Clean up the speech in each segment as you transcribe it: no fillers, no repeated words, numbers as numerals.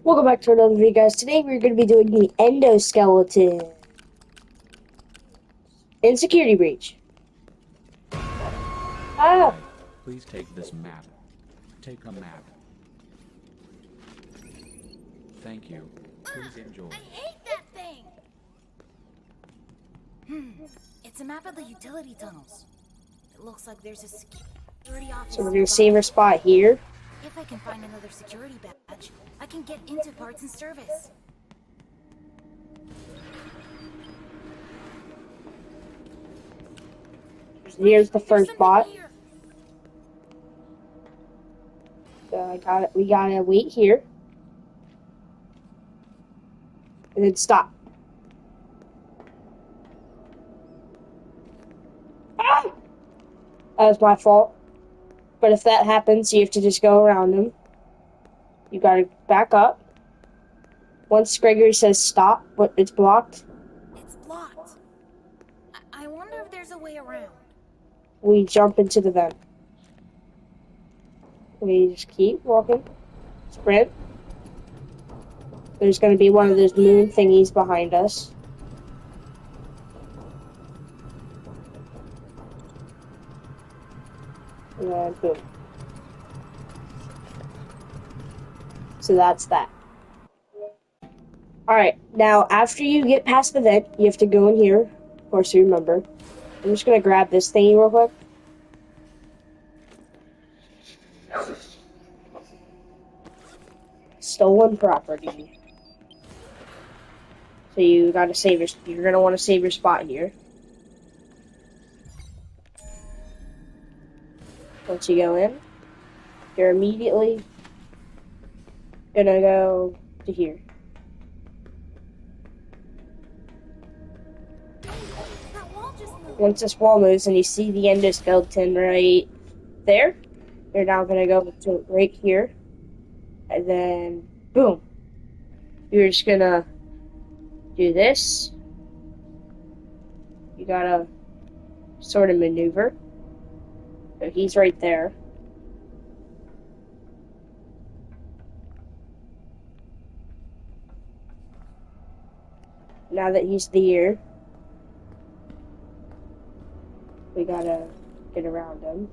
Welcome back to another video, guys. Today we're going to be doing the endoskeleton in Security Breach. Ah! Please take this map. Take a map. Thank you. Please enjoy. I hate that thing! It's a map of the utility tunnels. It looks like there's a security office. So we're going to save our spot here. If I can find another security badge, I can get into parts and service. Here's the first spot. Here. So we gotta wait here. And then stop. Ah! That was my fault. But if that happens, you have to just go around them. You gotta back up. Once Gregory says stop, but it's blocked, It's blocked. I wonder if there's a way around. we jump into the vent. We just keep walking. Sprint. There's going to be one of those moon thingies behind us. And then boom. So that's that. Alright, now after you get past the vent, you have to go in here. Of course, you remember. I'm just going to grab this thingy real quick. Stolen property. So you gotta save you're gonna want to save your spot here. Once you go in, you're immediately gonna go to here. That wall just moved. Once this wall moves and you see the endoskeleton right there, you're now gonna go to right here. And then, boom. You're just gonna do this. You gotta sort of maneuver. So he's right there. Now that he's there, we gotta get around him.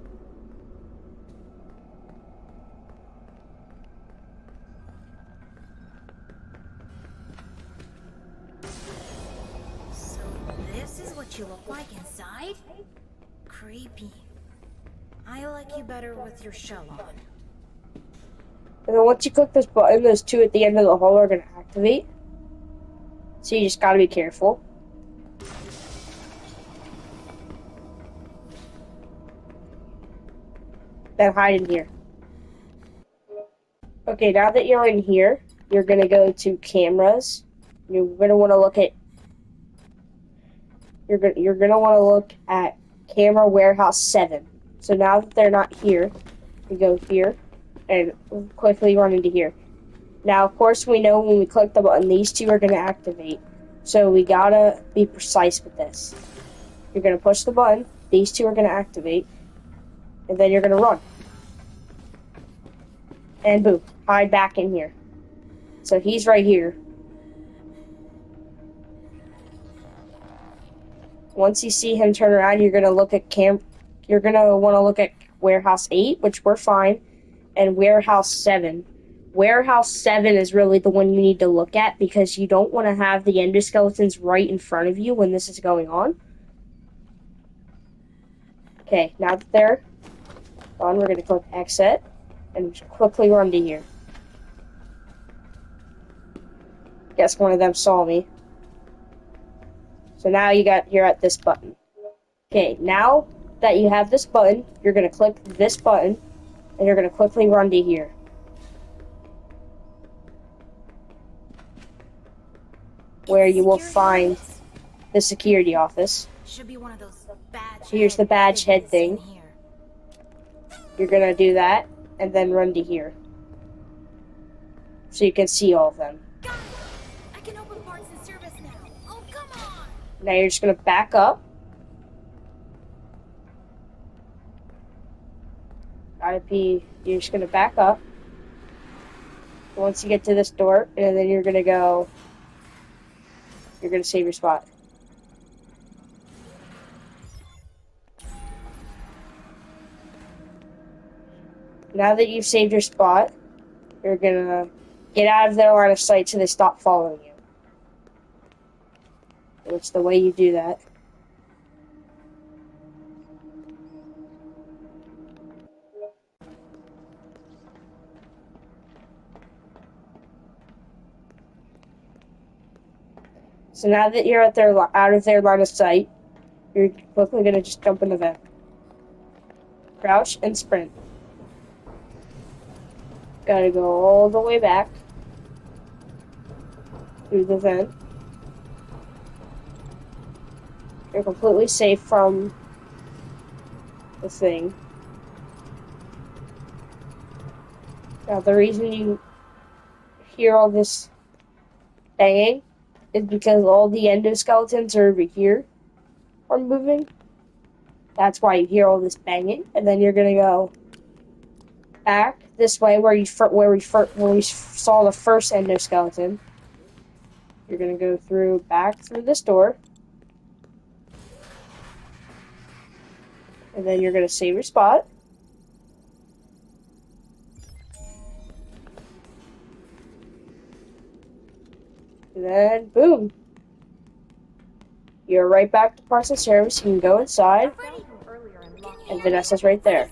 So this is what you look like inside? Creepy. I like you better with your shell on. And then once you click this button, those two at the end of the hole are gonna activate. So you just gotta be careful. Then hide in here. Okay, now that you're in here, you're gonna go to cameras. You're gonna want to look at. You're gonna want to look at camera warehouse 7. So now that they're not here, we go here and quickly run into here. Now, of course, we know when we click the button, these two are gonna activate. So we gotta be precise with this. You're gonna push the button. These two are gonna activate, and then you're gonna run. And boom, hide back in here. So he's right here. Once you see him turn around, you're gonna look at You're gonna want to look at warehouse 8, which we're fine, and warehouse 7. Warehouse 7 is really the one you need to look at because you don't want to have the endoskeletons right in front of you when this is going on. Okay, now that they're on, we're gonna click exit and quickly run to here. Guess one of them saw me. So now you're at this button. Okay, now that you have this button, you're gonna click this button and you're gonna quickly run to here. Where you will find the security office. Should be one of those badge. Here's the badge head thing. You're gonna do that and then run to here. So you can see all of them. Got it. I can open parts and service now. Oh, come on. Now you're just gonna back up. You're just gonna back up. Once you get to this door, and then you're gonna save your spot. Now that you've saved your spot, you're gonna get out of their line of sight so they stop following you. Which the way you do that. So now that you're out of their line of sight, you're quickly gonna just jump in the vent. Crouch and sprint. Gotta go all the way back through the vent. You're completely safe from the thing. Now the reason you hear all this banging is because all the endoskeletons are over here are moving. That's why you hear all this banging, and then you're gonna go back this way where we saw the first endoskeleton. You're gonna go back through this door, and then you're gonna save your spot. And then boom, you're right back to parts and service. You can go inside, and Vanessa's right there.